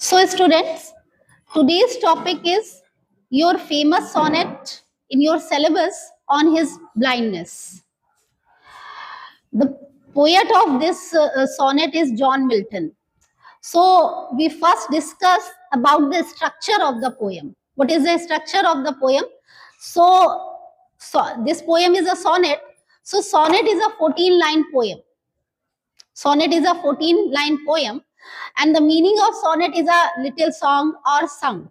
So, students, today's topic is your famous sonnet in your syllabus on his blindness. The poet of this sonnet is John Milton. So, we first discuss about the structure of the poem. What is the structure of the poem? So this poem is a sonnet. So, sonnet is a 14-line poem. Sonnet is a 14-line poem, and the meaning of sonnet is a little song or sung.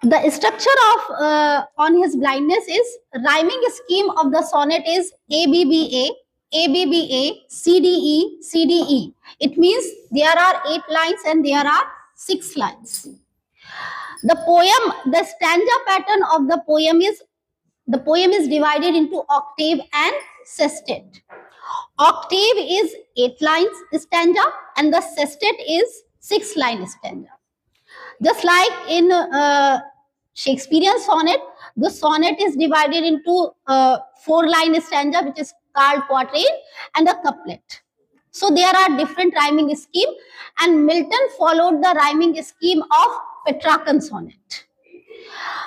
The structure of on his blindness is rhyming scheme of the sonnet is ABBA, ABBA, CDE, CDE. It means there are 8 lines and there are 6 lines. The stanza pattern of the poem is divided into octave and sestet. Octave is 8 lines stanza and the sestet is 6 line stanza. Just like in Shakespearean sonnet, the sonnet is divided into 4-line stanza, which is called quatrain, and a couplet. So there are different rhyming scheme, and Milton followed the rhyming scheme of Petrarchan sonnet.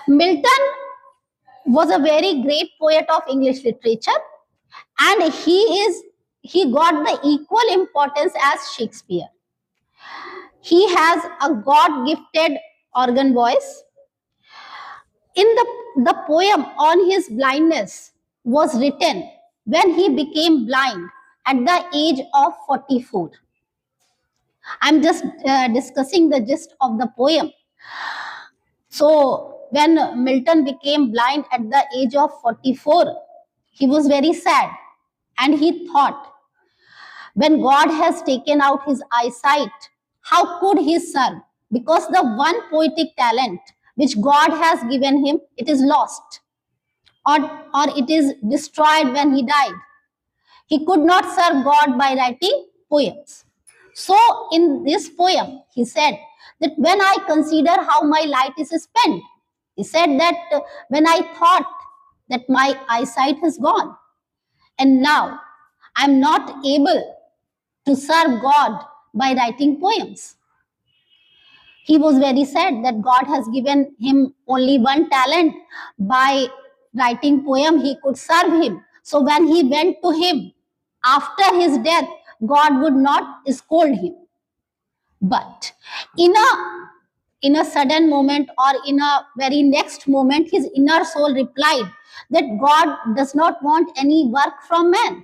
Milton was a very great poet of English literature, and he got the equal importance as Shakespeare. He has a God-gifted organ voice. In the poem on his blindness was written when he became blind at the age of 44. I'm just discussing the gist of the poem. So when Milton became blind at the age of 44, he was very sad, and he thought, when God has taken out his eyesight, how could he serve? Because the one poetic talent which God has given him, it is lost, or it is destroyed when he died. He could not serve God by writing poems. So in this poem, he said that when I consider how my life is spent, he said that when I thought that my eyesight has gone, and now I'm not able to serve God by writing poems. He was very sad that God has given him only one talent. By writing poem, he could serve him. So when he went to him after his death, God would not scold him. But in a sudden moment, or in a very next moment, his inner soul replied that God does not want any work from man,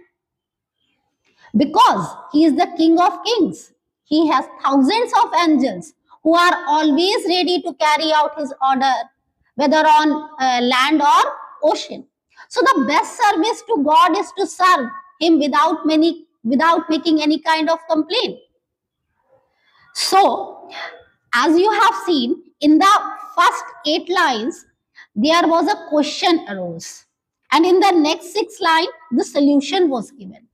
because he is the King of Kings. He has thousands of angels who are always ready to carry out his order, whether on land or ocean. So the best service to God is to serve him without making any kind of complaint. So, as you have seen, in the first 8 lines, there was a question arose. And in the next 6 lines, the solution was given.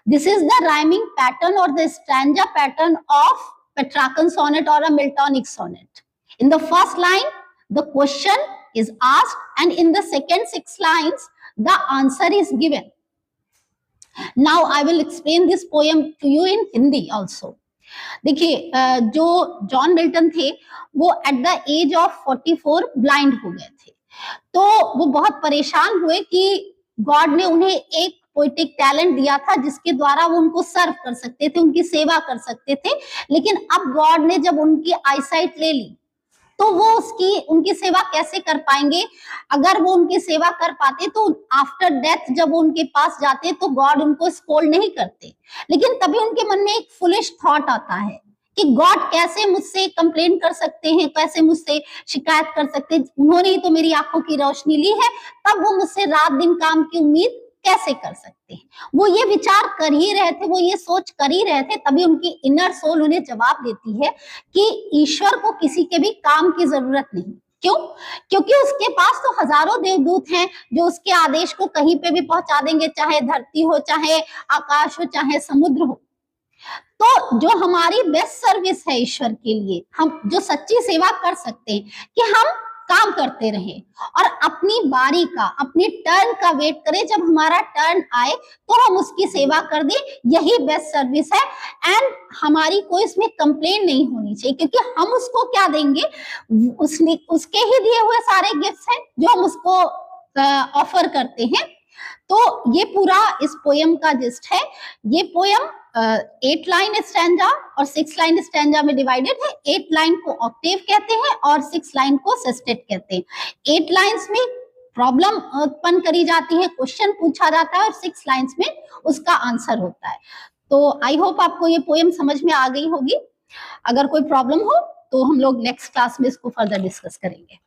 This is the rhyming pattern or the stanza pattern of Petrarchan sonnet or a Miltonic sonnet. In the first line, the question is asked, and in the second 6 lines, the answer is given. Now I will explain this poem to you in Hindi also. देखिए, जो John Milton थे वो at the age of 44 blind हो गए थे, तो वो बहुत परेशान हुए कि गॉड ने उन्हें एक पोएटिक टैलेंट दिया था जिसके द्वारा वो उनको सर्व कर सकते थे, उनकी सेवा कर सकते थे, लेकिन अब गॉड ने जब उनकी आईसाइट ले ली तो वो उनकी सेवा कैसे कर पाएंगे? अगर वो उनकी सेवा कर पाते तो आफ्टर डेथ जब वो उनके पास जाते तो गॉड उनको स्कोल्ड नहीं करते। लेकिन तभी उनके मन में एक फुलिश थॉट आता है कि गॉड कैसे मुझसे कंप्लेन कर सकते हैं, कैसे मुझसे शिकायत कर सकते हैं, उन्होंने ही तो मेरी आंखों की रोशनी ली है, तब वो मुझसे रात दिन काम की उम्मीद कैसे कर सकते हैं? वो ये विचार कर ही रहे थे, वो ये सोच कर ही रहे थे, तभी उनकी इनर सोल उन्हें जवाब देती है कि ईश्वर को किसी के भी काम की जरूरत नहीं। क्यों? क्योंकि उसके पास तो हजारों देवदूत हैं जो उसके आदेश को कहीं पे भी पहुंचा देंगे, चाहे धरती हो, चाहे आकाश हो, चाहे समुद्र हो। तो जो हमारी बेस्ट सर्विस है ईश्वर के लिए, हम जो सच्ची सेवा कर सकते हैं कि हम काम करते रहें और अपनी बारी का, अपनी टर्न का वेट करें। जब हमारा टर्न आए तो हम उसकी सेवा कर दें, यही बेस्ट सर्विस है। एंड हमारी कोई इसमें कंप्लेन नहीं होनी चाहिए, क्योंकि हम उसको क्या देंगे, उसने उसके ही दिए हुए सारे गिफ्ट्स हैं जो हम उसको ऑफर करते हैं। तो ये पूरा इस पोयम का जिस्ट है। ये पोयम 8 लाइन स्टैंजा और 6 लाइन स्टैंजा में डिवाइडेड है। 8 लाइन को ऑक्टेव कहते हैं और 6 लाइन को सेस्टेट कहते हैं। 8 लाइन्स में प्रॉब्लम उत्पन्न करी जाती है, क्वेश्चन पूछा जाता है, और 6 लाइन्स में उसका आंसर होता है। तो आई होप आपको ये पोयम समझ में आ गई होगी। अगर कोई प्रॉब्लम हो तो हम लोग नेक्स्ट क्लास में इसको फर्दर डिस्कस करेंगे।